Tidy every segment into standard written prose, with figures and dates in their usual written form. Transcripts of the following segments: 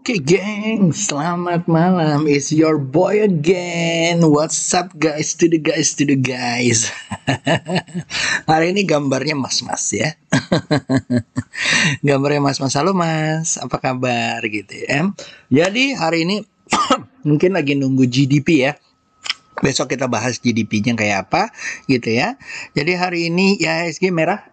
Oke geng, selamat malam. It's your boy again. What's up guys? To the guys. Hari ini gambarnya mas-mas ya. Gambarnya mas-mas. Halo mas, apa kabar gitu ya. Jadi hari ini mungkin lagi nunggu GDP ya. Besok kita bahas GDP-nya kayak apa gitu ya. Jadi hari ini ya IHSG merah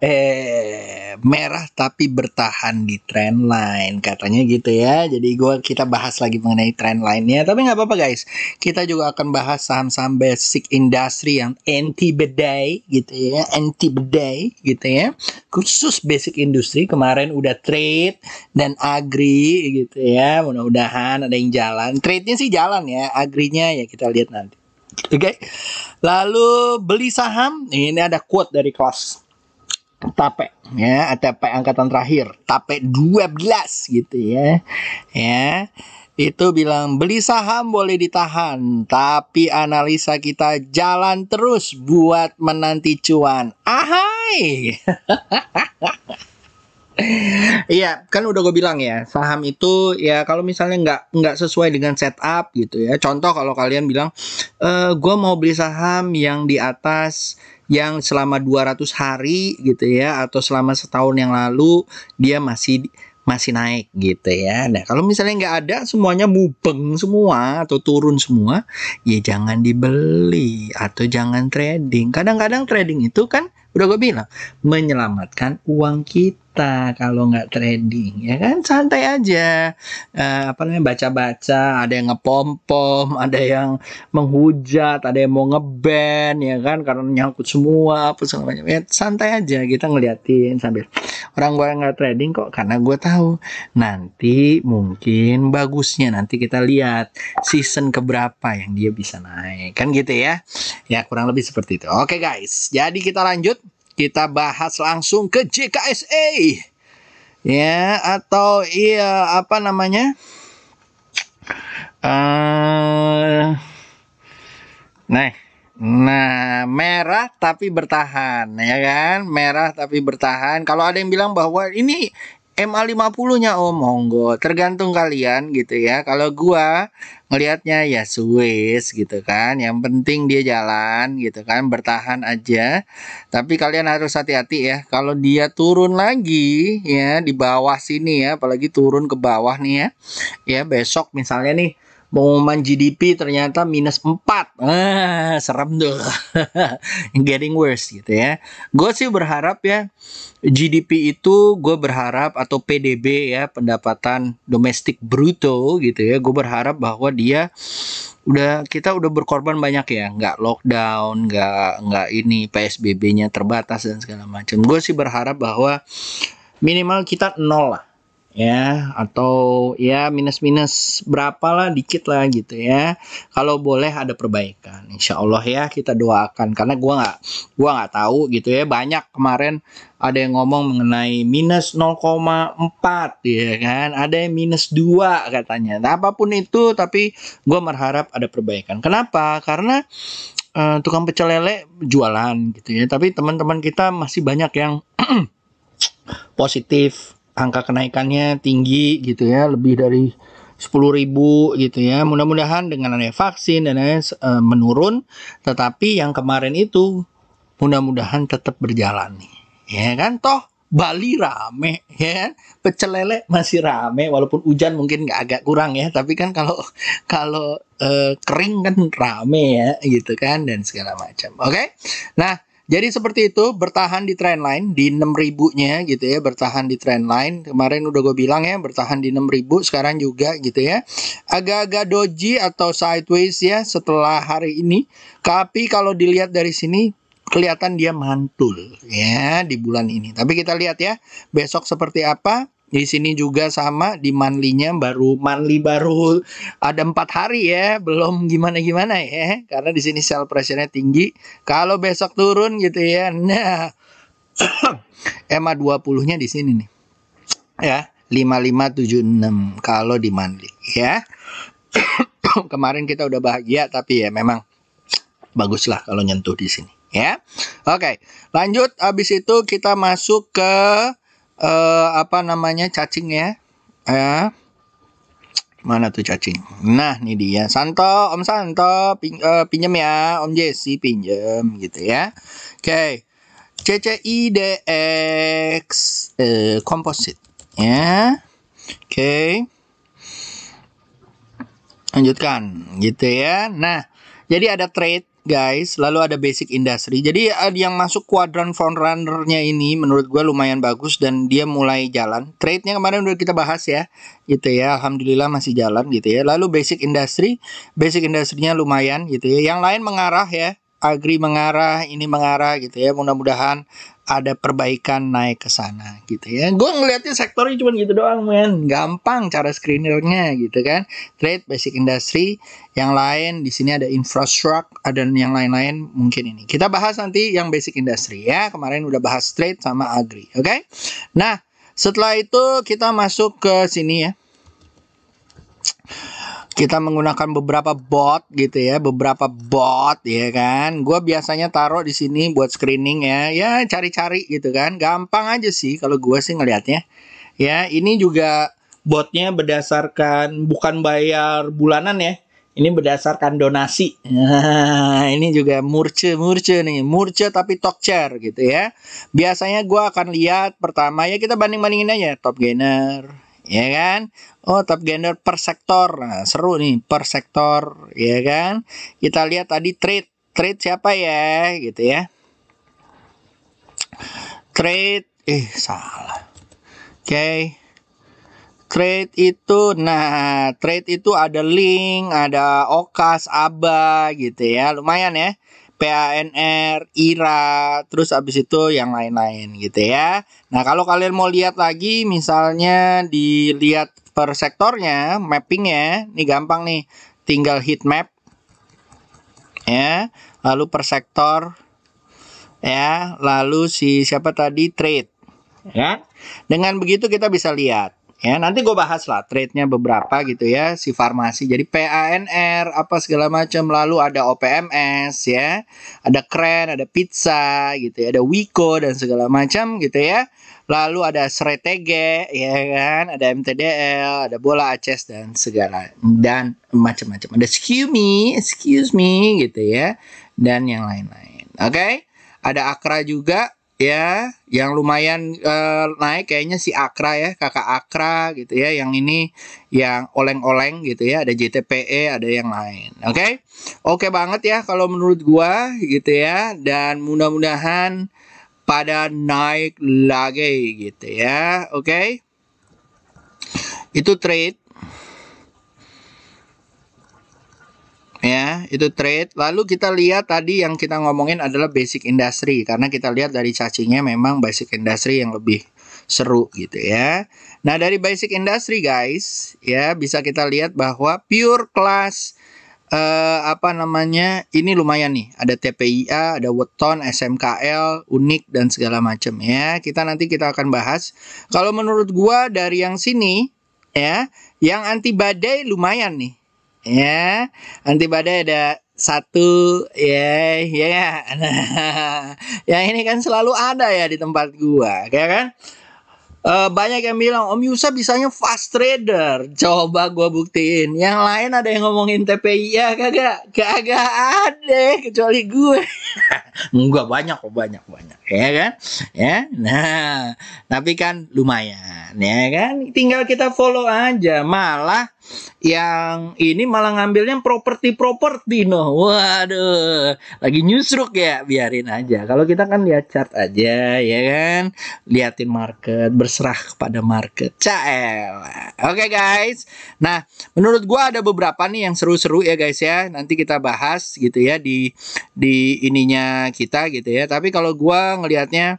tapi bertahan di trendline katanya gitu ya. Jadi kita bahas lagi mengenai trendline-nya. Tapi nggak apa-apa guys. Kita juga akan bahas saham-saham basic industry yang anti bedai gitu ya, anti bedai gitu ya. Khusus basic industry kemarin udah trade dan agri gitu ya. Mudah-mudahan ada yang jalan. Trade-nya sih jalan ya, agrinya ya kita lihat nanti. Oke, lalu beli saham. Ini ada quote dari kelas TAPE ya, TAPE angkatan terakhir, TAPE 12 gitu ya. Ya, itu bilang beli saham boleh ditahan, tapi analisa kita jalan terus buat menanti cuan. Ahai. Iya, kan udah gue bilang ya, saham itu ya kalau misalnya nggak sesuai dengan setup gitu ya. Contoh kalau kalian bilang, gue mau beli saham yang di atas yang selama 200 hari gitu ya, atau selama setahun yang lalu dia masih naik gitu ya. Nah kalau misalnya nggak ada, semuanya mupeng semua atau turun semua, ya jangan dibeli atau jangan trading. Kadang-kadang trading itu kan udah gue bilang menyelamatkan uang kita kalau nggak trading ya kan, santai aja. Baca-baca, ada yang ngepom-pom, ada yang menghujat, ada yang mau ngeban ya kan karena nyangkut semua apa segala macam ya, santai aja kita ngeliatin sambil orang gue nggak trading kok karena gue tahu nanti mungkin bagusnya nanti kita lihat season keberapa yang dia bisa naik kan gitu ya. Ya kurang lebih seperti itu. Oke guys, jadi kita lanjut. Kita bahas langsung ke JKSA. Ya, atau iya apa namanya? Nah, merah tapi bertahan, ya kan? Merah tapi bertahan. Kalau ada yang bilang bahwa ini MA50-nya, oh monggo, tergantung kalian gitu ya. Kalau gua ngelihatnya ya Swiss gitu kan. Yang penting dia jalan gitu kan, bertahan aja. Tapi kalian harus hati-hati ya. Kalau dia turun lagi ya di bawah sini ya, apalagi turun ke bawah nih ya. Ya besok misalnya nih pengumuman GDP ternyata -4. Serem tuh. Getting worse gitu ya. Gue sih berharap ya GDP itu gue berharap atau PDB ya, pendapatan domestik bruto gitu ya. Gue berharap bahwa dia kita udah berkorban banyak ya, nggak lockdown, nggak ini PSBB-nya terbatas dan segala macam. Gue sih berharap bahwa minimal kita nol lah ya, atau ya minus berapa lah, dikit lah gitu ya. Kalau boleh ada perbaikan, insya Allah ya kita doakan. Karena gua nggak tahu gitu ya, banyak kemarin ada yang ngomong mengenai minus 0,4 ya kan, ada yang -2 katanya. Nah, apapun itu, tapi gua berharap ada perbaikan. Kenapa? Karena tukang pecel lele jualan gitu ya, tapi teman-teman kita masih banyak yang positif, angka kenaikannya tinggi gitu ya, lebih dari 10.000 gitu ya. Mudah-mudahan dengan adanya vaksin dan lain menurun, tetapi yang kemarin itu mudah-mudahan tetap berjalan nih. Ya kan, toh Bali rame ya kan? Pecel lele masih rame walaupun hujan mungkin agak kurang ya, tapi kan kalau kalau kering kan rame ya gitu kan, dan segala macam. Oke. Nah, jadi seperti itu, bertahan di trendline di 6.000-nya gitu ya, bertahan di trendline. Kemarin udah gue bilang ya, bertahan di 6.000, sekarang juga gitu ya. Agak-agak doji atau sideways ya setelah hari ini. Tapi kalau dilihat dari sini kelihatan dia mantul ya di bulan ini. Tapi kita lihat ya, besok seperti apa. Di sini juga sama, di monthly-nya baru ada 4 hari ya, belum gimana-gimana ya, karena di sini sell pressure-nya tinggi. Kalau besok turun gitu ya, nah MA20-nya di sini nih ya, 5576 kalau di monthly ya. Kemarin kita udah bahagia, tapi ya memang baguslah kalau nyentuh di sini ya. Oke, lanjut. Habis itu kita masuk ke cacing ya. Mana tuh cacing? Nah, ini dia. Santo, Om Santo, pinjam ya, Om Jesse pinjam gitu ya. Oke. CCIDX composite ya. Oke. Lanjutkan gitu ya. Nah, jadi ada trade guys, lalu ada basic industry. Jadi yang masuk kuadran frontrunner-nya ini menurut gue lumayan bagus dan dia mulai jalan. Trade-nya kemarin udah kita bahas ya, gitu ya. Alhamdulillah masih jalan gitu ya. Lalu basic industry-nya lumayan gitu ya. Yang lain mengarah ya, agri mengarah, ini mengarah gitu ya. Mudah-mudahan ada perbaikan naik ke sana gitu ya. Gue ngeliatnya sektornya cuma gitu doang men. Gampang cara screenernya gitu kan. Trade, basic industry, yang lain di sini ada infrastructure, ada yang lain-lain mungkin ini. Kita bahas nanti yang basic industry ya. Kemarin udah bahas trade sama agri, oke? Nah, setelah itu kita masuk ke sini ya. Kita menggunakan beberapa bot gitu ya, beberapa bot ya kan. Gue biasanya taruh di sini buat screening ya, ya cari-cari gitu kan. Gampang aja sih kalau gue sih ngelihatnya. Ya, ini juga botnya berdasarkan bukan bayar bulanan ya. Ini berdasarkan donasi. Nah, ini juga murce nih, murce tapi talk share gitu ya. Biasanya gue akan lihat pertama ya kita banding-bandingin aja top gainer, ya kan? Oh, top gainer per sektor. Nah, seru nih per sektor, ya kan? Kita lihat tadi trade siapa ya, gitu ya. Trade, salah. Oke. Trade itu ada Link, ada Okas, Aba gitu ya. Lumayan ya. PANR, IRA, terus abis itu yang lain-lain gitu ya. Nah, kalau kalian mau lihat lagi misalnya dilihat per sektornya, mappingnya, ini gampang nih. Tinggal heat map ya. Lalu per sektor ya, lalu siapa tadi trade ya. Dengan begitu kita bisa lihat ya, nanti gue bahas lah trade-nya beberapa gitu ya, si farmasi. Jadi PANR apa segala macam, lalu ada OPMS ya, ada Kren, ada Pizza gitu ya, ada Wiko dan segala macam gitu ya. Lalu ada Sretege ya kan, ada MTDL, ada Bola Aces dan segala dan macam-macam. Ada excuse me gitu ya, dan yang lain-lain. Oke? Ada Akra juga ya, yang lumayan naik kayaknya si Akra ya, kakak Akra gitu ya. Yang ini yang oleng-oleng gitu ya, ada JTPE, ada yang lain. Oke banget ya kalau menurut gua gitu ya, dan mudah-mudahan pada naik lagi gitu ya. Itu trade ya, itu trade. Lalu kita lihat tadi yang kita ngomongin adalah basic industry, karena kita lihat dari cacingnya memang basic industry yang lebih seru gitu ya. Nah, dari basic industry guys ya, bisa kita lihat bahwa pure class ini lumayan nih. Ada TPIA, ada Weton, SMKL, Unik dan segala macam ya. Nanti kita akan bahas. Kalau menurut gua dari yang sini ya, yang anti badai lumayan nih. Ya, anti badai ada satu ya. Nah, yang ini kan selalu ada ya di tempat gua, ya kan? Banyak yang bilang Om Yusa bisanya fast trader. Coba gua buktiin. Yang lain ada yang ngomongin TPI ya, kagak ada kecuali gue. Enggak, banyak ya kan ya. Nah, tapi kan lumayan ya kan, tinggal kita follow aja. Malah yang ini malah ngambilnya properti noh. Waduh, lagi nyusruk ya, biarin aja. Kalau kita kan lihat chart aja ya kan, liatin market, berserah kepada market. Oke guys, nah menurut gua ada beberapa nih yang seru-seru ya guys ya, nanti kita bahas gitu ya di ininya kita gitu ya. Tapi kalau gua ngelihatnya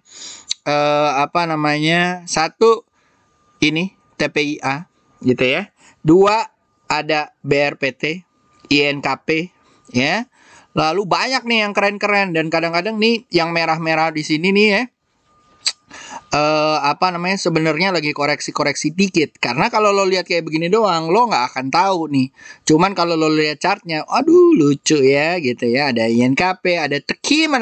satu ini TPIA gitu ya, dua ada BRPT, INKP ya. Lalu banyak nih yang keren-keren, dan kadang-kadang nih yang merah-merah di sini nih ya, sebenarnya lagi koreksi-koreksi dikit. Karena kalau lo lihat kayak begini doang, lo nggak akan tahu nih. Cuman kalau lo lihat chartnya, aduh lucu ya gitu ya. Ada INKP, ada Tekim.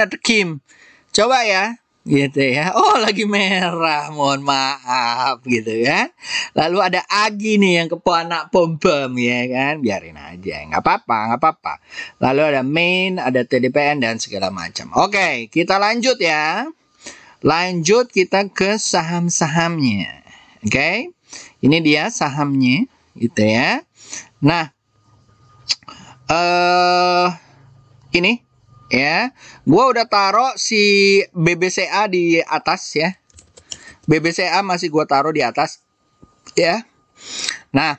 Coba ya, gitu ya. Oh, lagi merah, mohon maaf gitu kan. Lalu ada Agi nih yang kepo anak pom-pom ya kan, biarin aja, nggak apa-apa, nggak apa-apa. Lalu ada main, ada TDPN dan segala macam. Oke, kita lanjut ya. Lanjut kita ke saham-sahamnya. Oke. Ini dia sahamnya gitu ya. Nah, ini ya, gua udah taruh si BBCA di atas ya. BBCA masih gua taruh di atas ya. Nah,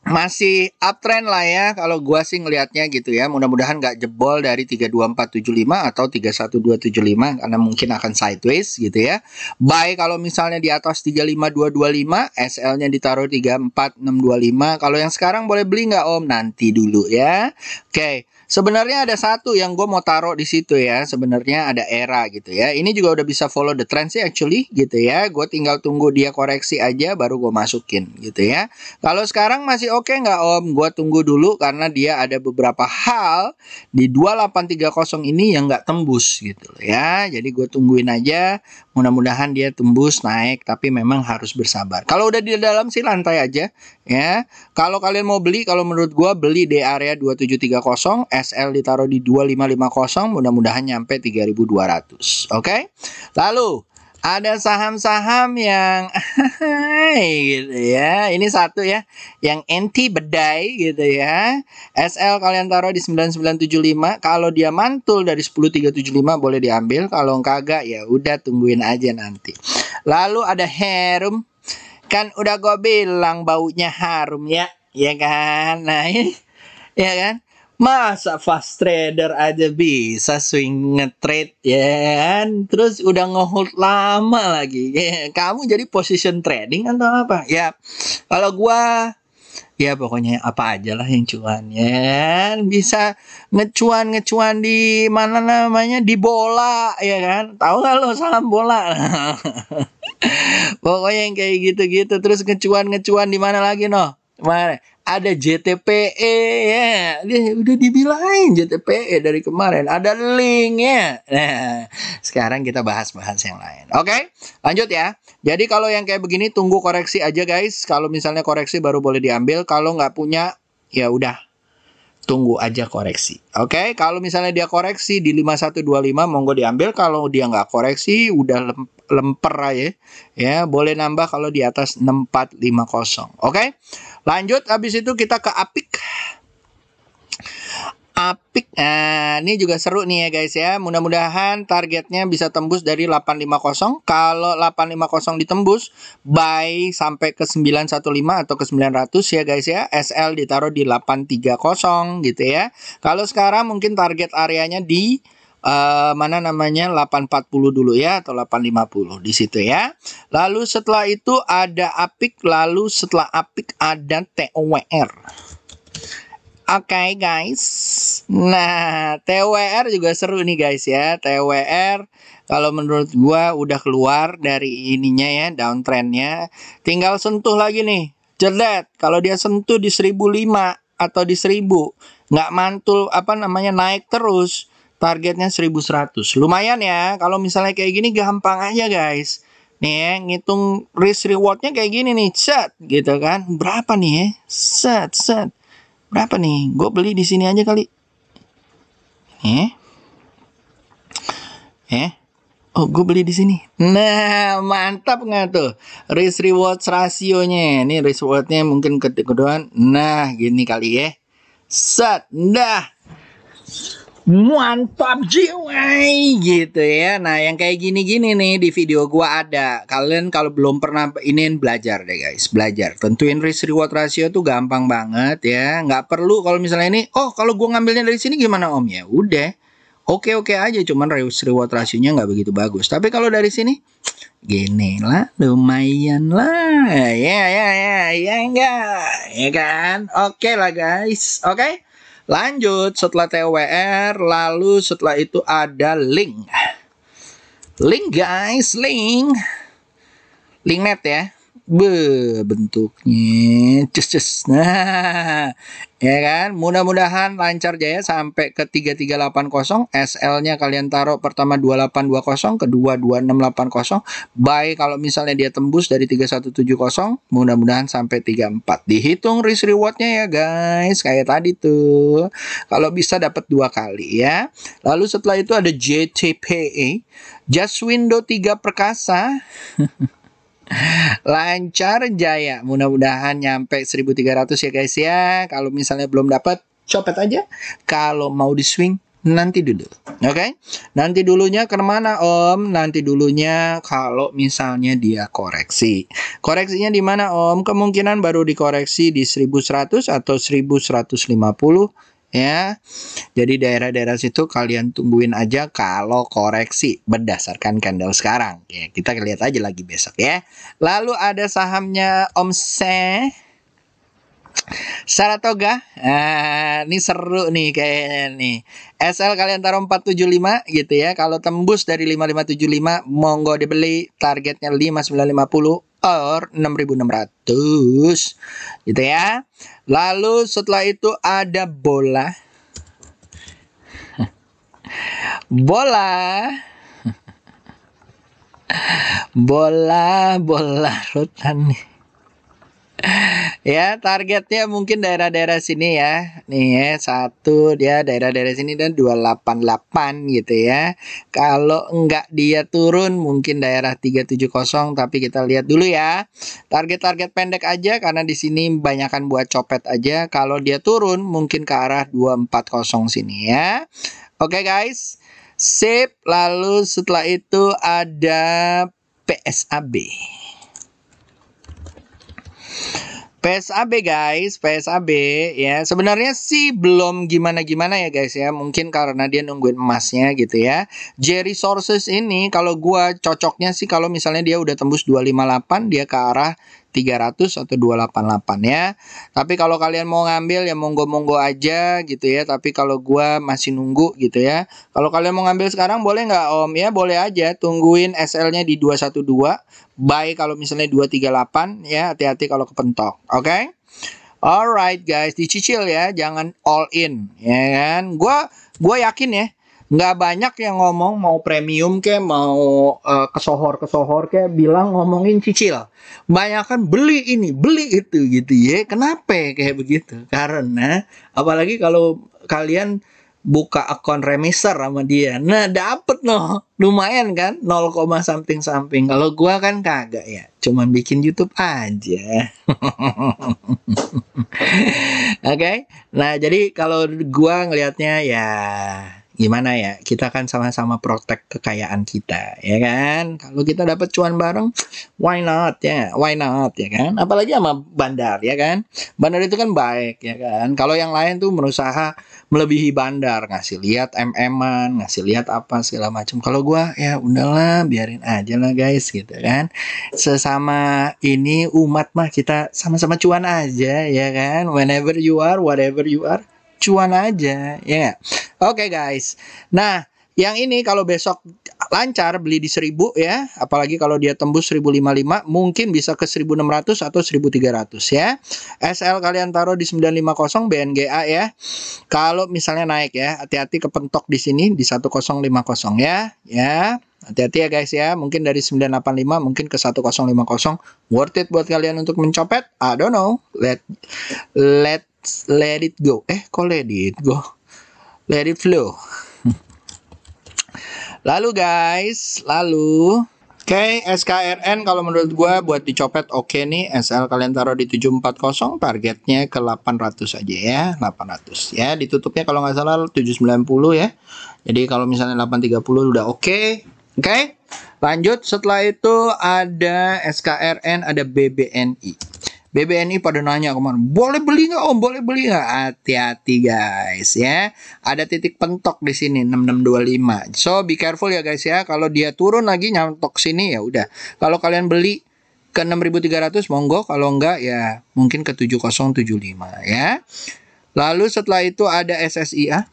masih uptrend lah ya kalau gua sih ngelihatnya gitu ya. Mudah-mudahan nggak jebol dari 32475 atau 31275 karena mungkin akan sideways gitu ya. Buy kalau misalnya di atas 35225, SL-nya ditaruh 34625. Kalau yang sekarang boleh beli nggak Om? Nanti dulu ya. Oke. Sebenarnya ada satu yang gue mau taruh di situ ya. Sebenarnya ada era gitu ya. Ini juga udah bisa follow the trend sih actually gitu ya. Gue tinggal tunggu dia koreksi aja baru gue masukin gitu ya. Kalau sekarang masih oke nggak Om? Gue tunggu dulu karena dia ada beberapa hal di 2830 ini yang nggak tembus gitu ya. Jadi gue tungguin aja. Mudah-mudahan dia tembus naik, tapi memang harus bersabar. Kalau udah di dalam sih lantai aja ya. Kalau kalian mau beli, kalau menurut gua beli di area 2730, SL ditaruh di 2550, mudah-mudahan nyampe 3200. Oke? Lalu ada saham-saham yang gitu ya. Ini satu ya, yang anti bedai gitu ya. SL kalian taruh di 9975. Kalau dia mantul dari 10375 boleh diambil. Kalau kagak ya udah tungguin aja nanti. Lalu ada Herum. Kan udah gue bilang baunya harum ya. Ya kan? Nah ini ya kan? Masa fast trader aja bisa swing nge-trade ya kan? Terus udah nge-hold lama lagi ya. Kamu jadi position trading atau apa? Ya kalau gua ya pokoknya apa aja lah yang cuan ya. Bisa ngecuan di mana namanya, di bola ya kan? Tahu nggak lo saham bola? Pokoknya yang kayak gitu-gitu. Terus ngecuan di mana lagi no? Mana? Ada JTPE ya, dia udah dibilangin JTPE dari kemarin. Ada linknya. Nah, sekarang kita bahas-bahas yang lain. Oke, lanjut ya. Jadi kalau yang kayak begini tunggu koreksi aja guys. Kalau misalnya koreksi baru boleh diambil. Kalau nggak punya, ya udah tunggu aja koreksi. Oke, kalau misalnya dia koreksi di 5125 monggo diambil. Kalau dia nggak koreksi udah lemper aja ya, boleh nambah kalau di atas 6450. Oke, lanjut. Habis itu kita ke Apik. Nah ini juga seru nih ya guys ya. Mudah-mudahan targetnya bisa tembus dari 850. Kalau 850 ditembus, buy sampai ke 915 atau ke 900 ya guys ya. SL ditaruh di 830 gitu ya. Kalau sekarang mungkin target areanya di mana namanya 840 dulu ya, atau 850 di situ ya. Lalu setelah itu ada Apik, lalu setelah Apik ada TOWR. Oke guys. Nah, TWR juga seru nih guys ya. TWR kalau menurut gua udah keluar dari ininya ya, downtrendnya. Tinggal sentuh lagi nih. Jedet. Kalau dia sentuh di 1005 atau di 1000, nggak mantul apa namanya naik terus. Targetnya 1100. Lumayan ya. Kalau misalnya kayak gini gampang aja guys. Nih ya, ngitung risk rewardnya kayak gini nih. Set gitu kan. Berapa nih ya? Set. Berapa nih? Gue beli di sini aja kali. Oh, gue beli di sini. Nah, mantap nggak tuh? Risk reward rasionya. Ini risk rewardnya mungkin kedoan. Nah, gini kali ya. Set, dah. Mantap jiwa gitu ya. Nah yang kayak gini-gini nih di video gua ada. Kalian kalau belum pernah iniin, belajar deh guys. Belajar. Tentuin risk reward ratio tuh gampang banget ya. Nggak perlu kalau misalnya ini, oh kalau gua ngambilnya dari sini gimana Om? Ya udah, oke aja. Cuman risk reward rasionya nggak begitu bagus. Tapi kalau dari sini gini lah, lumayan lah. Ya enggak. Ya kan? Oke lah guys. Oke. Lanjut setelah TWR, lalu setelah itu ada link. Link guys, link net ya. Bentuknya cus. Nah, Ya kan? Mudah-mudahan lancar jaya sampai ke 3380. SL-nya kalian taruh pertama 2820, kedua 2680. Buy kalau misalnya dia tembus dari 3170, mudah-mudahan sampai 34. Dihitung risk reward-nya ya guys, kayak tadi tuh. Kalau bisa dapat 2 kali ya. Lalu setelah itu ada JTPA, Just Window 3 Perkasa. Lancar jaya, mudah-mudahan nyampe 1300 ya guys ya. Kalau misalnya belum dapat, copet aja. Kalau mau di swing, nanti dulu. Oke? Nanti dulunya ke mana Om? Nanti dulunya kalau misalnya dia koreksi. Koreksinya di mana Om? Kemungkinan baru dikoreksi di 1100 atau 1150 ya. Jadi daerah-daerah situ kalian tungguin aja kalau koreksi berdasarkan candle sekarang. Ya, kita lihat aja lagi besok ya. Lalu ada sahamnya Om Saratoga. Ini seru nih kayaknya nih. SL kalian taruh 475 gitu ya. Kalau tembus dari 5575 monggo dibeli, targetnya 5950 or 6600 gitu ya. Lalu setelah itu ada bola rutan nih. Ya, targetnya mungkin daerah-daerah sini ya. Nih ya, satu dia daerah-daerah sini dan 288 gitu ya. Kalau enggak dia turun mungkin daerah 370, tapi kita lihat dulu ya. Target-target pendek aja karena di sini banyakan buat copet aja. Kalau dia turun mungkin ke arah 240 sini ya. Oke guys. Sip. Lalu setelah itu ada PSAB. PSAB guys, PSAB ya. Sebenarnya sih belum gimana-gimana ya guys ya. Mungkin karena dia nungguin emasnya gitu ya. J Resources ini kalau gua cocoknya sih kalau misalnya dia udah tembus 258, dia ke arah 300 atau 288 ya. Tapi kalau kalian mau ngambil ya monggo-monggo aja gitu ya. Tapi kalau gua masih nunggu gitu ya. Kalau kalian mau ngambil sekarang boleh nggak Om? Ya boleh aja. Tungguin SL-nya di 212. Buy kalau misalnya 238 ya. Hati-hati kalau kepentok. Oke? Okay? Alright guys, dicicil ya. Jangan all in ya kan. Gua yakin ya. Nggak banyak yang ngomong mau premium ke mau kesohor ke bilang ngomongin cicil. Banyakan beli ini, beli itu gitu ya. Kenapa kayak begitu? Karena apalagi kalau kalian buka akun remiser sama dia. Nah, dapet noh. Lumayan kan? 0, something. Kalau gua kan kagak ya. Cuman bikin YouTube aja. Oke. Nah, jadi kalau gua ngelihatnya ya gimana ya, kita kan sama-sama protect kekayaan kita ya kan. Kalau kita dapat cuan bareng, why not ya kan, apalagi sama bandar ya kan. Bandar itu kan baik ya kan. Kalau yang lain tuh berusaha melebihi bandar, ngasih lihat MM-an, ngasih lihat apa segala macam. Kalau gua ya udahlah, biarin aja lah guys gitu kan. Sesama ini umat mah kita sama-sama cuan aja ya kan. Whenever you are, whatever you are, cuan aja ya. Oke guys. Nah, yang ini kalau besok lancar beli di 1000 ya, apalagi kalau dia tembus 1055 mungkin bisa ke 1600 atau 1300 ya. SL kalian taruh di 950 BNGA ya. Kalau misalnya naik ya, hati-hati kepentok di sini di 1050 ya. Ya. Hati-hati ya guys ya. Mungkin dari 985 mungkin ke 1050. Worth it buat kalian untuk mencopet? I don't know. Let it go. Kok let it go? Let it flow. Lalu guys, oke, SKRN kalau menurut gua buat dicopet oke nih. SL kalian taruh di 740, targetnya ke 800 aja ya, 800 ya. Ditutupnya kalau nggak salah 790 ya. Jadi kalau misalnya 830 udah oke. Oke. Lanjut, setelah itu ada SKRN, ada BBNI. BBNI pada nanya kemana, boleh beli nggak Om? Boleh beli nggak? Hati-hati guys ya. Ada titik pentok di sini 6625. So be careful ya guys ya. Kalau dia turun lagi nyontok sini ya udah. Kalau kalian beli ke 6300 monggo. Kalau enggak ya mungkin ke 7075 ya. Lalu setelah itu ada SSIA.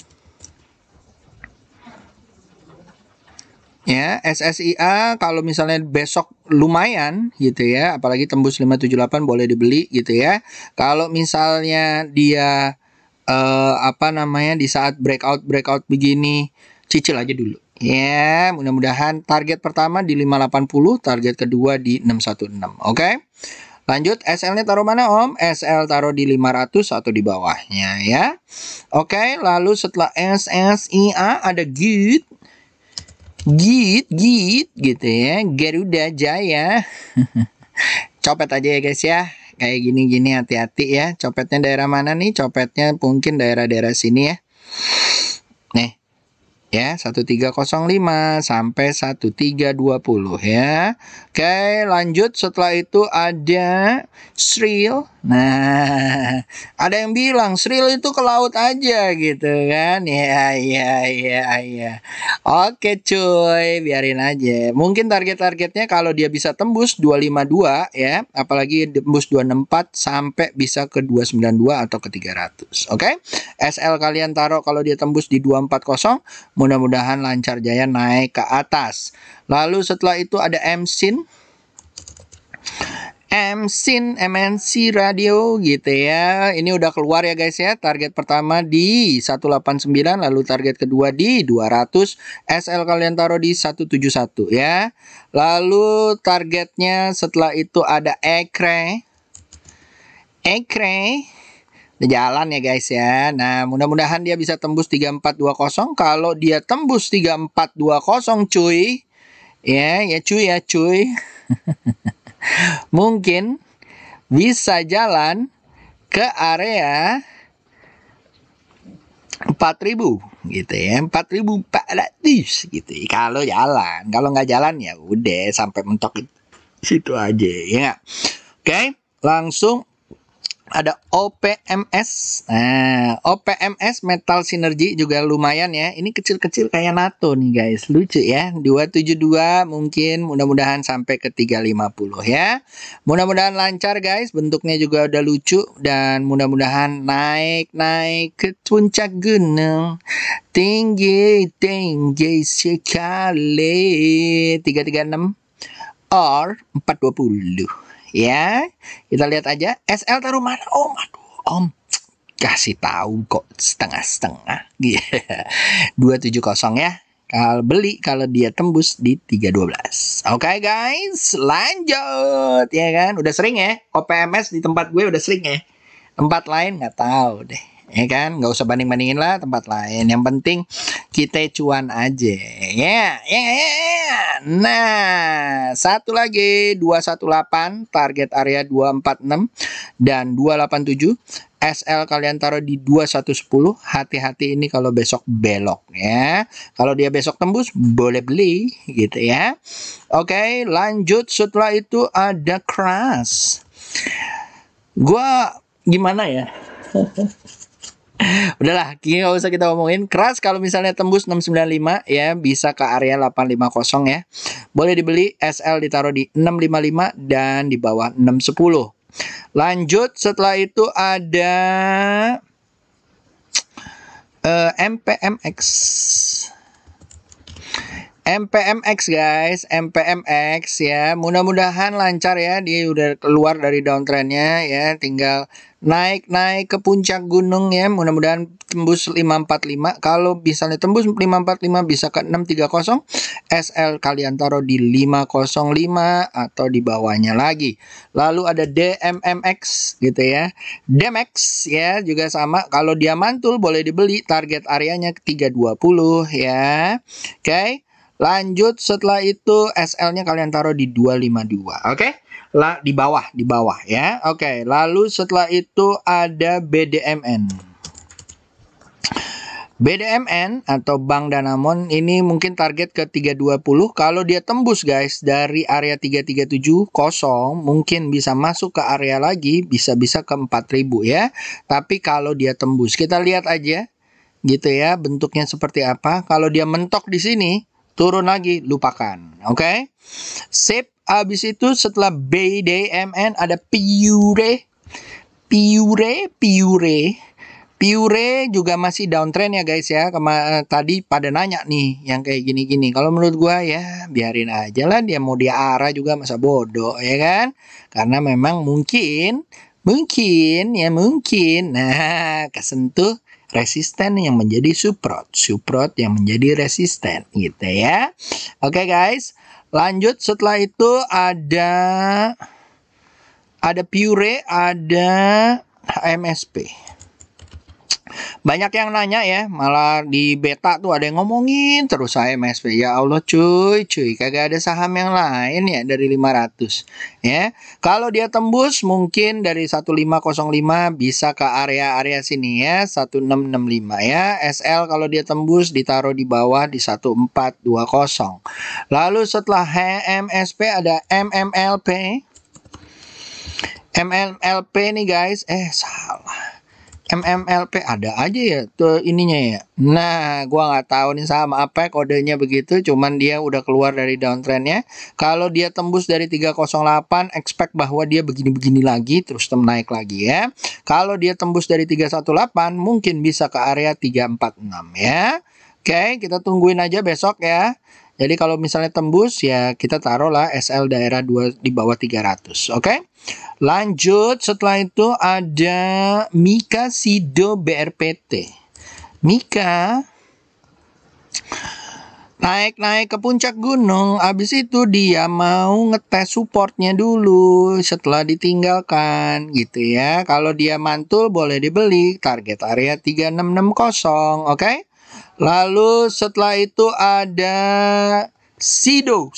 Ya, SSIA kalau misalnya besok lumayan gitu ya, apalagi tembus 578 boleh dibeli gitu ya. Kalau misalnya dia apa namanya, di saat breakout begini, cicil aja dulu. Ya, mudah-mudahan target pertama di 580, target kedua di 616. Oke. Lanjut, SL-nya taruh mana, Om? SL taruh di 500 atau di bawahnya ya. Oke, lalu setelah SSIA ada GIT. GIT gitu ya, Garuda Jaya. Copet aja ya guys ya. Kayak gini-gini hati-hati ya. Copetnya daerah mana nih? Copetnya mungkin daerah-daerah sini ya. Nih. Ya, 1305 sampai 1320 ya. Oke, lanjut setelah itu ada Sril. Nah, ada yang bilang Sril itu ke laut aja gitu kan. Ya. Oke cuy, biarin aja. Mungkin target-targetnya kalau dia bisa tembus 252 ya, apalagi tembus 264 sampai bisa ke 292 atau ke 300. Oke. SL kalian taruh kalau dia tembus di 240. Mudah-mudahan lancar jaya naik ke atas. Lalu setelah itu ada MSIN, MNC Radio gitu ya. Ini udah keluar ya guys ya. Target pertama di 189, lalu target kedua di 200. SL kalian taruh di 171 ya. Lalu targetnya setelah itu ada Ekre. Jalan ya guys ya. Nah, mudah-mudahan dia bisa tembus 3420. Kalau dia tembus 3420 cuy. Ya cuy. Mungkin bisa jalan ke area 4000 gitu ya. 4400 gitu. Kalau jalan, kalau nggak jalan ya udah sampai mentok situ aja ya. Oke, langsung ada OPMS. Nah, OPMS Metal Synergy juga lumayan ya. Ini kecil-kecil kayak NATO nih guys. Lucu ya. 272 mungkin, mudah-mudahan sampai ke 350 ya. Mudah-mudahan lancar guys. Bentuknya juga udah lucu dan mudah-mudahan naik ke puncak gunung. Tinggi sekali. 336 or 420. Ya, kita lihat aja. SL taruh mana? Om kasih tahu kok setengah-setengah. 270 ya. Kalau beli kalau dia tembus di 312. Oke guys, lanjut ya kan. Udah sering ya. OPMS di tempat gue udah sering ya. Tempat lain nggak tahu deh. Ya kan, nggak usah banding-bandingin lah tempat lain. Yang penting kita cuan aja. Ya. Nah, satu lagi 218, target area 246 dan 287. SL kalian taruh di 2110. Hati-hati ini kalau besok belok ya. Kalau dia besok tembus boleh beli gitu ya. Oke, lanjut setelah itu ada Crash. Gua gimana ya? Udahlah, nggak usah kita ngomongin. Crash kalau misalnya tembus 695 ya, bisa ke area 850 ya. Boleh dibeli, SL ditaruh di 655 dan di bawah 610. Lanjut setelah itu ada MPMX. MPMX guys, MPMX ya. Mudah-mudahan lancar ya. Dia udah keluar dari downtrendnya ya. Tinggal naik ke puncak gunung ya. Mudah-mudahan tembus 545. Kalau misalnya tembus 545 bisa ke 630. SL kalian taruh di 505 atau di bawahnya lagi. Lalu ada DMMX gitu ya. DMX ya juga sama. Kalau dia mantul boleh dibeli. Target areanya 320 ya. Oke. Lanjut setelah itu SL-nya kalian taruh di 252. Oke? Di bawah ya. Oke, lalu setelah itu ada BDMN. BDMN atau Bank Danamon ini mungkin target ke 320. Kalau dia tembus guys dari area 3370 mungkin bisa masuk ke area lagi, bisa ke 4000 ya. Tapi kalau dia tembus, kita lihat aja gitu ya bentuknya seperti apa. Kalau dia mentok di sini, turun lagi, lupakan. Oke. Sip. Habis itu setelah BDMN ada Pure juga masih downtrend ya guys ya. Tadi pada nanya nih yang kayak gini-gini. Kalau menurut gua ya biarin aja lah, dia mau diarah juga masa bodoh ya kan. Karena memang mungkin Mungkin ya mungkin. Nah, kesentuh resisten yang menjadi support, support yang menjadi resisten gitu ya. Oke guys, lanjut setelah itu ada Pure, ada HMSP. Banyak yang nanya ya, malah di beta tuh ada yang ngomongin terus HMSP. Ya Allah cuy, kagak ada saham yang lain ya dari 500 ya. Kalau dia tembus mungkin dari 1505 bisa ke area-area sini ya, 1665 ya. SL kalau dia tembus ditaruh di bawah di 1420. Lalu setelah HMSP ada MMLP. MMLP nih guys, salah. MMLP ada aja ya tuh ininya ya. Nah, gua nggak tahu nih sama apa kodenya begitu, cuman dia udah keluar dari downtrendnya. Kalau dia tembus dari 308, expect bahwa dia begini-begini lagi terus naik lagi ya. Kalau dia tembus dari 318, mungkin bisa ke area 346 ya. Oke, kita tungguin aja besok ya. Jadi kalau misalnya tembus ya kita taruhlah SL daerah 2 di bawah 300. Oke. Lanjut setelah itu ada Mika Sido BRPT. Mika naik-naik ke puncak gunung, habis itu dia mau ngetes supportnya dulu setelah ditinggalkan gitu ya. Kalau dia mantul boleh dibeli, target area 3660, oke? Lalu setelah itu ada Sido.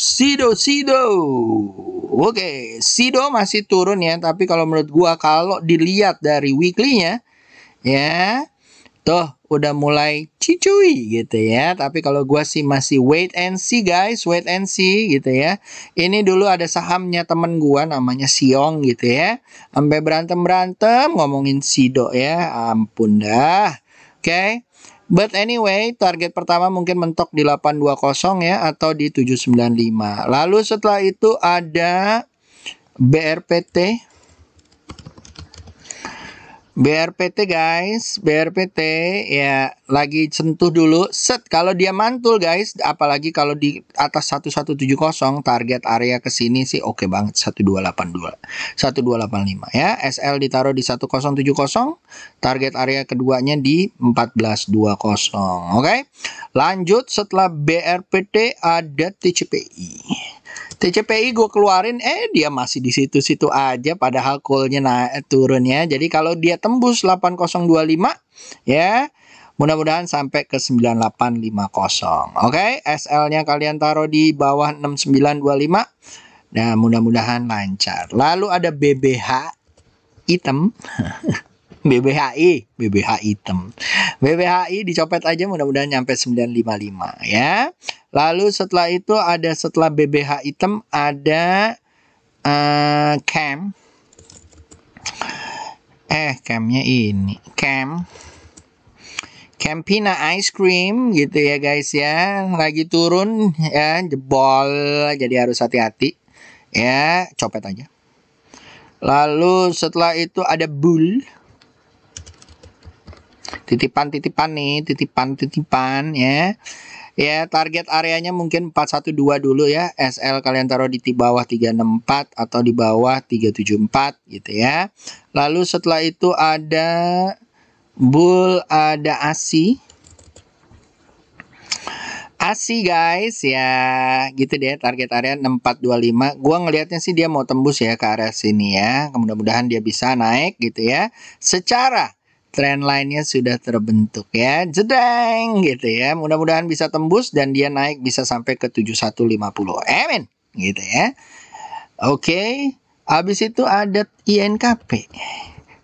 Oke, Sido masih turun ya, tapi kalau menurut gua kalau dilihat dari weekly-nya ya, tuh udah mulai cicuy gitu ya. Tapi kalau gua sih masih wait and see guys, wait and see gitu ya. Ini dulu ada sahamnya temen gua namanya Siong gitu ya. Sampai berantem-berantem ngomongin Sido ya, ampun dah. Oke. But anyway, target pertama mungkin mentok di 820 ya atau di 795. Lalu setelah itu ada BRPT. BRPT guys, BRPT ya lagi sentuh dulu. Set kalau dia mantul guys, apalagi kalau di atas 1170 target area ke sini sih oke banget 1282. 1285 ya. SL ditaruh di 1070, target area keduanya di 1420. Oke. Lanjut setelah BRPT ada TCPI. TCPI gue keluarin, dia masih di situ-situ aja, padahal call-nya turun ya. Jadi kalau dia tembus 8025, ya, mudah-mudahan sampai ke 9850. Oke, SL-nya kalian taruh di bawah 6925. Nah, mudah-mudahan lancar. Lalu ada BBH hitam. BBHI hitam. BBHI dicopet aja mudah-mudahan nyampe 955 ya. Lalu setelah itu ada setelah BBH hitam ada Camnya ini Campina Ice Cream gitu ya guys ya, lagi turun ya, jebol, jadi harus hati-hati ya, copet aja. Lalu setelah itu ada Bull. Titipan nih, titipan ya. Ya, target areanya mungkin 412 dulu ya. SL kalian taruh di bawah 364 atau di bawah 374 gitu ya. Lalu setelah itu ada Bull, ada ASI. ASI guys ya, gitu deh, target area 6425. Gua ngelihatnya sih dia mau tembus ya ke area sini ya. Mudah-mudahan dia bisa naik gitu ya. Secara trend line-nya sudah terbentuk ya, jedeng gitu ya. Mudah-mudahan bisa tembus dan dia naik bisa sampai ke 7150. Amin gitu ya. Oke, habis itu ada INKP,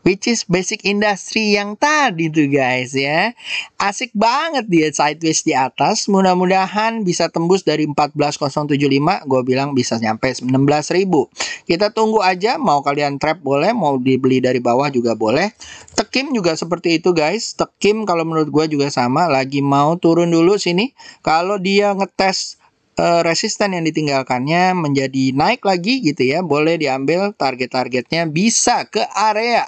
which is basic industry yang tadi tuh guys ya. Asik banget dia sideways di atas. Mudah-mudahan bisa tembus dari 14075. Gue bilang bisa nyampe 16.000. Kita tunggu aja. Mau kalian trap boleh, mau dibeli dari bawah juga boleh. Tekim juga seperti itu guys. Tekim kalau menurut gue juga sama. Lagi mau turun dulu sini. Kalau dia ngetes resisten yang ditinggalkannya menjadi naik lagi gitu ya, boleh diambil, target-targetnya bisa ke area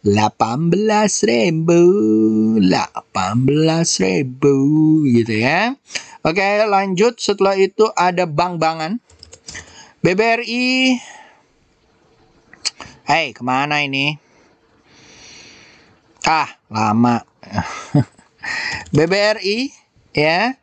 18.000 gitu ya. Oke, lanjut setelah itu ada bank-bankan. BBRI Hey, kemana ini? Lama. BBRI ya.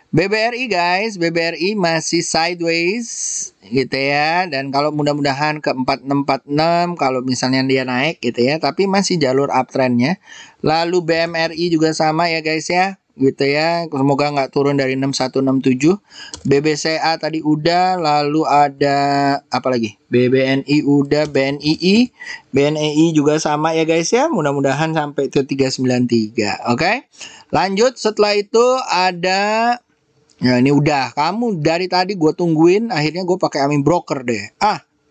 BBRI guys, BBRI masih sideways gitu ya. Dan kalau mudah-mudahan ke 4646 kalau misalnya dia naik gitu ya, tapi masih jalur uptrendnya. Lalu BMRI juga sama ya guys ya, gitu ya. Semoga nggak turun dari 6167. BBCA tadi udah, lalu ada apa lagi? BBNI udah, BNII. BNI juga sama ya guys ya. Mudah-mudahan sampai ke 393. Oke. Lanjut, setelah itu ada ya ini udah, kamu dari tadi gue tungguin, akhirnya gue pakai Amin Broker deh.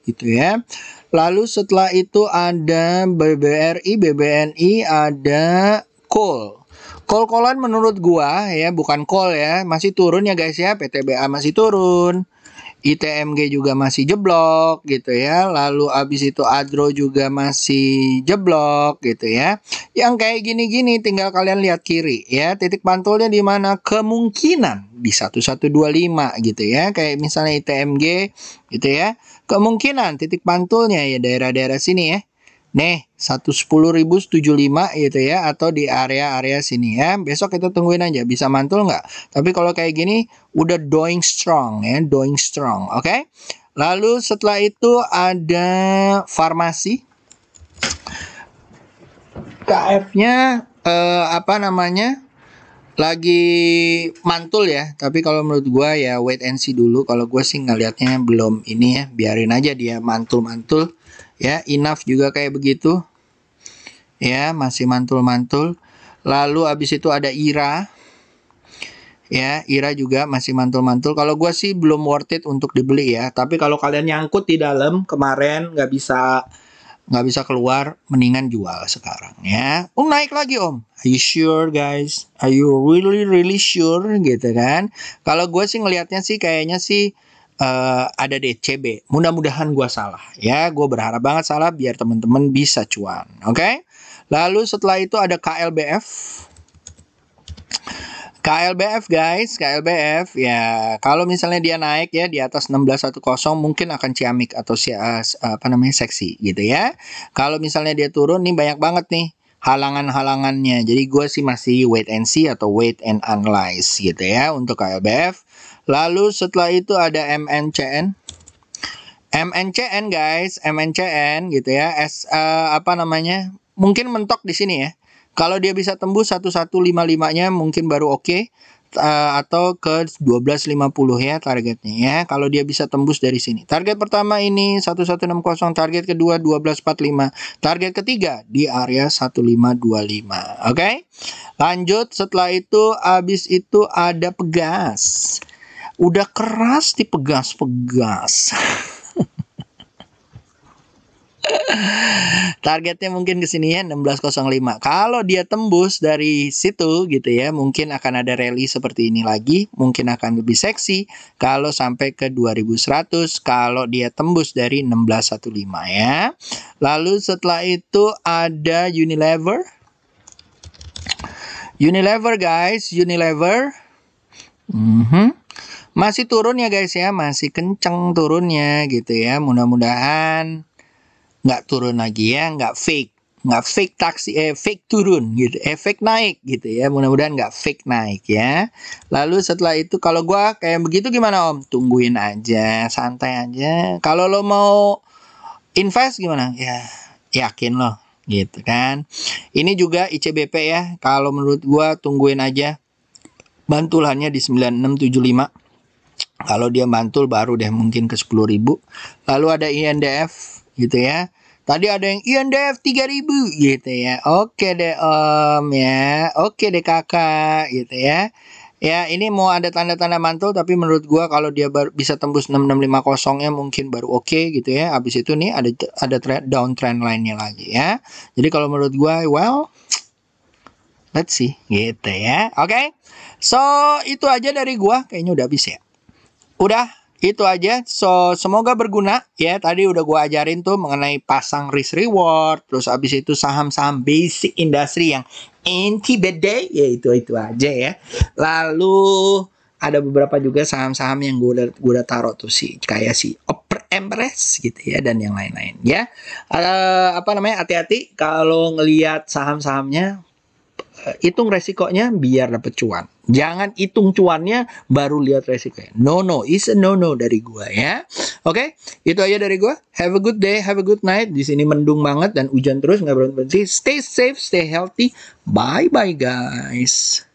Gitu ya. Lalu setelah itu ada BBRI, BBNI, ada Coal. Coal-coalan menurut gua ya, bukan call ya, masih turun ya guys ya. PTBA masih turun. ITMG juga masih jeblok gitu ya. Lalu abis itu Adro juga masih jeblok gitu ya. Yang kayak gini-gini tinggal kalian lihat kiri ya. Titik pantulnya di mana? Kemungkinan di 1125 gitu ya. Kayak misalnya ITMG gitu ya. Kemungkinan titik pantulnya ya daerah-daerah sini ya. Nih, 110.075 gitu ya, atau di area-area sini ya. Besok kita tungguin aja, bisa mantul nggak? Tapi kalau kayak gini, udah doing strong ya, doing strong, oke? Lalu setelah itu ada farmasi. KF-nya, apa namanya? Lagi mantul ya, tapi kalau menurut gua ya wait and see dulu. Kalau gua sih ngelihatnya belum ini ya, biarin aja dia mantul-mantul. Ya, enough juga kayak begitu. Ya, masih mantul-mantul. Lalu abis itu ada IRA. Ya, IRA juga masih mantul-mantul. Kalau gue sih belum worth it untuk dibeli ya. Tapi kalau kalian nyangkut di dalam kemarin nggak bisa keluar, mendingan jual sekarang ya. Naik lagi om. Are you sure guys? Are you really sure gitu kan? Kalau gue sih ngelihatnya sih kayaknya sih ada DCB. Mudah-mudahan gue salah ya. Gue berharap banget salah biar teman-teman bisa cuan. Oke? Lalu setelah itu ada KLBF. KLBF guys, KLBF ya kalau misalnya dia naik ya di atas 1610 mungkin akan ciamik atau apa namanya seksi gitu ya. Kalau misalnya dia turun nih banyak banget nih halangan-halangannya. Jadi gue sih masih wait and see atau wait and analyze gitu ya untuk KLBF. Lalu setelah itu ada MNCN. MNCN guys, MNCN gitu ya. Apa namanya? Mungkin mentok di sini ya. Kalau dia bisa tembus 1155-nya mungkin baru oke. Atau ke 1250 ya targetnya ya. Kalau dia bisa tembus dari sini. Target pertama ini 1160, target kedua 1245, target ketiga di area 1525. Oke? Lanjut, setelah itu habis itu ada Pegas. Udah keras di Pegas. Targetnya mungkin ke sini ya 1605. Kalau dia tembus dari situ gitu ya, mungkin akan ada rally seperti ini lagi, mungkin akan lebih seksi kalau sampai ke 2100 kalau dia tembus dari 1615 ya. Lalu setelah itu ada Unilever. Unilever guys, Unilever. Masih turun ya guys ya, masih kenceng turunnya gitu ya. Mudah-mudahan nggak turun lagi ya, nggak fake fake turun gitu, fake naik gitu ya. Mudah-mudahan nggak fake naik ya. Lalu setelah itu kalau gua kayak begitu gimana om? Tungguin aja, santai aja. Kalau lo mau invest gimana? Ya yakin lo gitu kan. Ini juga ICBP ya. Kalau menurut gua tungguin aja. Bantulannya di 9675. Kalau dia mantul baru deh mungkin ke 10.000. Lalu ada INDF gitu ya. Tadi ada yang INDF 3.000 gitu ya. Oke deh om ya. Oke deh kakak gitu ya. Ya ini mau ada tanda-tanda mantul, tapi menurut gua kalau dia bisa tembus 6650-nya mungkin baru oke gitu ya. Habis itu nih ada downtrend line-nya lagi ya. Jadi kalau menurut gua well, let's see gitu ya. Oke. So itu aja dari gua, kayaknya udah habis ya. Udah, itu aja. So, semoga berguna ya. Tadi udah gue ajarin tuh mengenai pasang risk reward. Terus abis itu saham-saham basic industri yang anti-bad ya itu aja ya. Lalu ada beberapa juga saham-saham yang gue udah taruh tuh sih. Kayak si Empress gitu ya, dan yang lain-lain ya. Hati-hati kalau ngelihat saham-sahamnya, hitung resikonya biar dapet cuan. Jangan hitung cuannya baru lihat resikonya. No, it's a no dari gua ya. Oke, itu aja dari gua. Have a good day, have a good night. Di sini mendung banget dan hujan terus nggak berhenti. Stay safe, stay healthy. Bye guys.